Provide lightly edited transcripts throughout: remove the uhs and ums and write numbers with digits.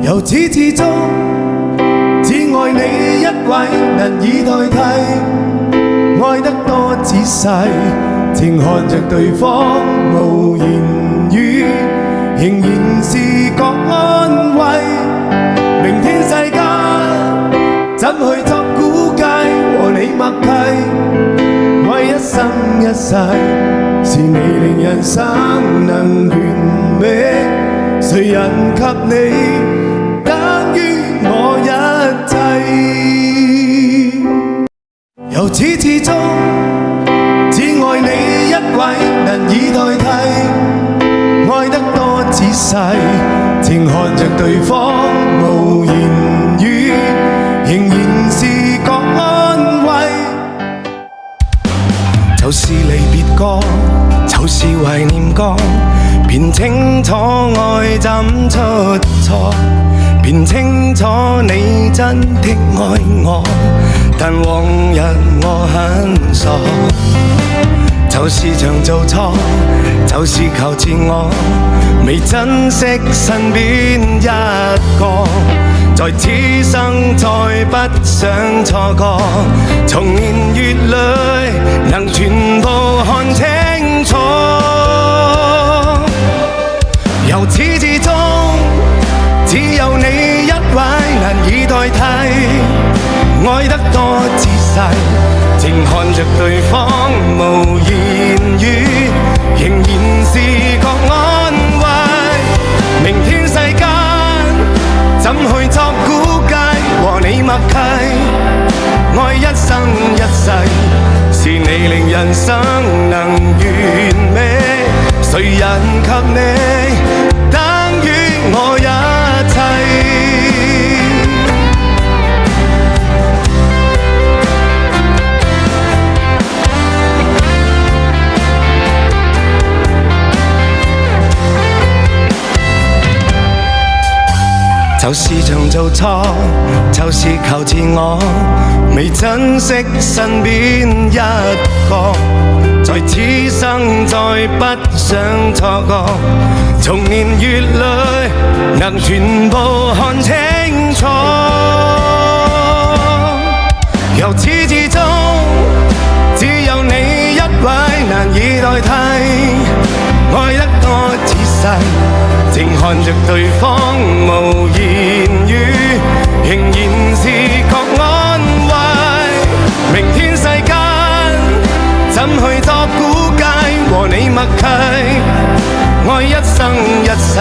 由始至終只愛你一位，難以代替。愛得多仔細，靜看着對方無言語，仍然是覺安慰。明天世間怎去作估計？和你默契，愛一生一世，是你令人生能完美。誰人給你等於我一切？由始至終只愛你一位，難以代替。愛得多仔細，靜看着對方無言語，仍然是覺安慰。就是離別歌，就是懷念歌，便清楚愛怎出錯，便清楚你真的愛我，但往日我很傻。就是常做錯，就是求自我，未珍惜身邊一個，在此生再不想錯過，重年月裏能全部看清楚。由始至終只有你一位，難以代替。愛得多仔細，靜看着對方無言語，仍然是覺安慰。明天世間怎去作估計？和你默契，愛一生一世，是你令人生能完美。誰人給你等於我一切？就是常做錯，就是求自我，未珍惜身邊一個，在此生再不想錯過，從年月裏能全部看清楚。由始至終只有你一位，難以代替。愛得多仔細，靜看着對方無言語，仍然是覺安慰。明天世間怎去作估計？和你默契，愛一生一世，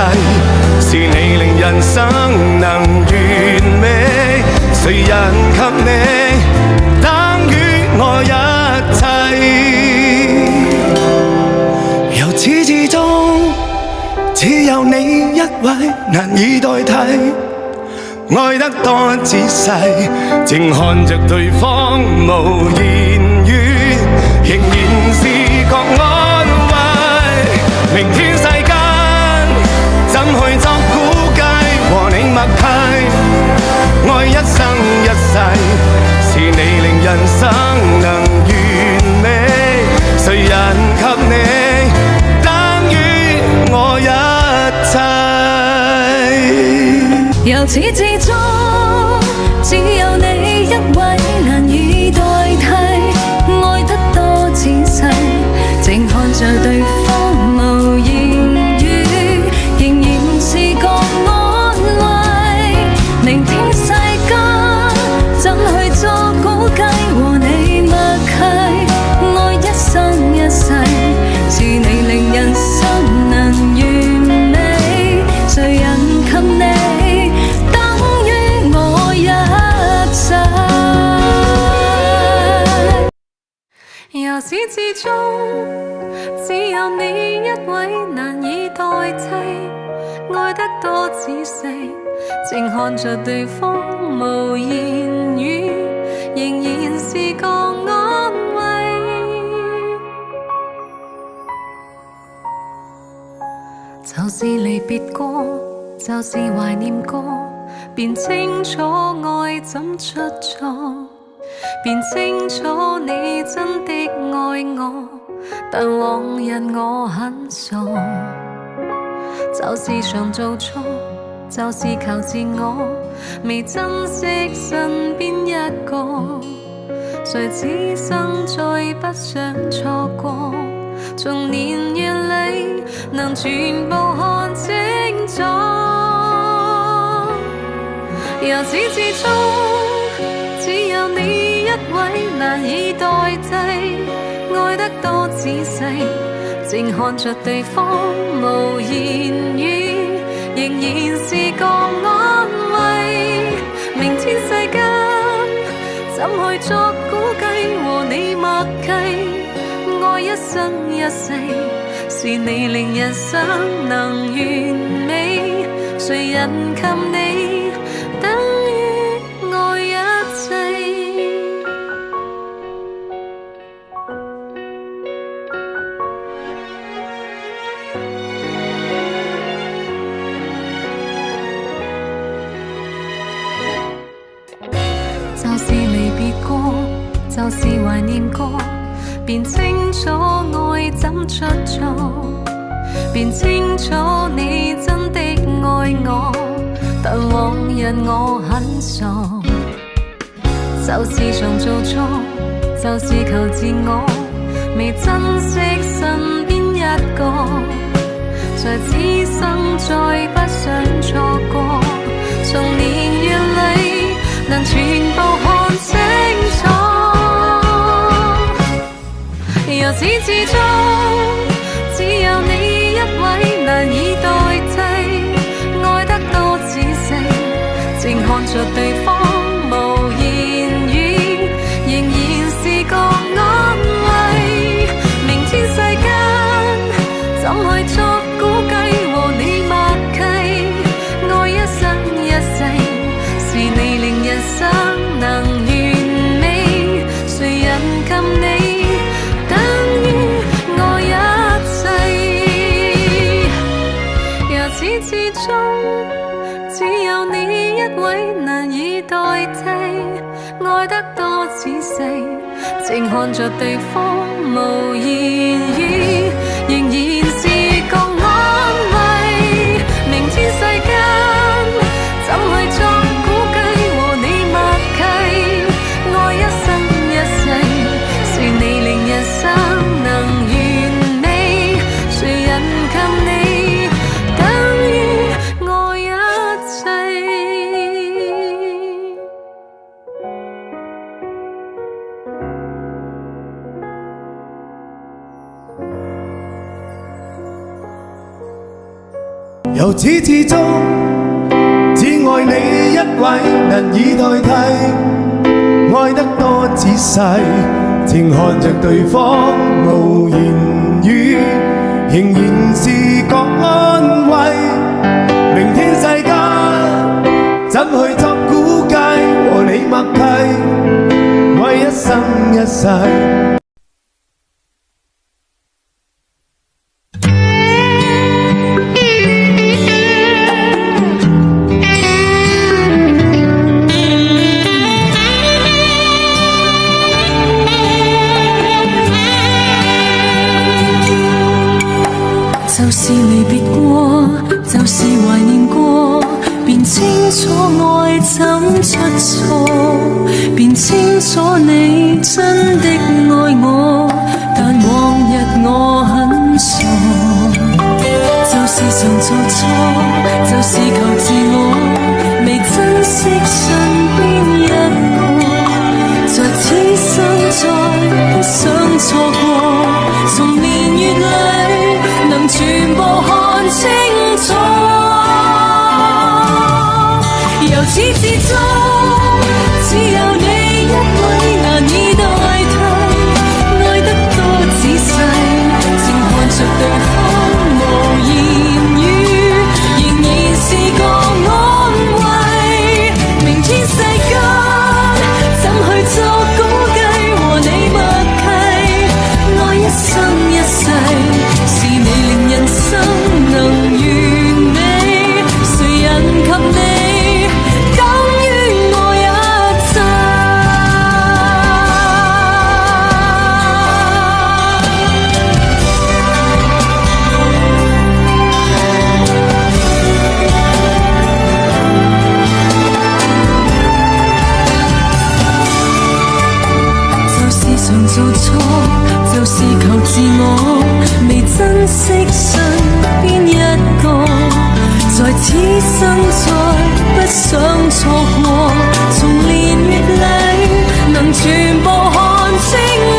是你令人生能完美。誰人給你等於我一切？由始至終只有你一位，難以代替。愛得多仔細，靜看着對方無言語，仍然是覺安慰。明天世間怎去作估計？和你默契，愛一生一世，是你令人生能完美。誰人給你等於我一切？由始至終只有你一位，難以代替。愛得多仔細，靜看着對方無言語，仍然是覺安慰。明天世間怎去作估計？和你默契，愛一生一世，是你令人生能完美。誰人給你等於我一切？由始至終只有你一位，難以代替。愛得多仔細，靜看着對方無言語，仍然是個安慰。就是離別歌，就是懷念歌，便清楚愛怎出錯，便清楚你真的愛我，但往日我很傻。就是常做錯，就是求自我，未珍惜身邊一個，誰此生再不想錯過。從年月裏能全部看清楚，由始至終只有你一位難以代替，愛得多仔細，靜看着對方無言語，仍然是個安慰。明天世間怎去作估計，和你默契，愛一生一世，是你令人生能完美，誰人及你等於愛一切。就是離別過，就是懷念過，便清楚愛怎出錯，便清楚你真的愛我，但往日我很傻，就是常做錯，就是求自我，未珍惜身邊一個，在此生再不想錯過，從年月裏能全部看清楚，由始至終只有你一位難以代替，愛得多仔細，靜看着對方無言語，仍然是個安慰。明天世間怎去作估計，和你默契，愛一生一世，是你令人生能完美，誰人及你等於愛一切，由始至終只有你一位難以代替，愛得多仔細，靜看着對方無言語，仍然是個安慰。明天世間怎去作估計，和你默契，愛一生一世，是你令人生能完美，誰人及你等於愛一切。由始至終只愛你一位難以代替，愛得多仔細，靜看着對方無言語，仍然是個安慰。明天世間怎去作估計，和你默契，愛一生一世。就是離別過，就是懷念過，便清楚愛怎出錯，便清楚你真的愛我，但往日我很傻，就是常做錯，就是求自我，未珍惜身邊一個，在此生再不想錯過，從年月裏能全部看清楚，由始至終只有你一位難以代替，愛得多仔細，靜看着對方無言語，仍然是個安慰。明天世間怎去作估計，和你默契，愛一生一世，是你令人生能完美，誰人及你等於愛一切。做錯，就是求自我，未珍惜身邊一個，在此生再不想錯過，重練月禮，能全部看清。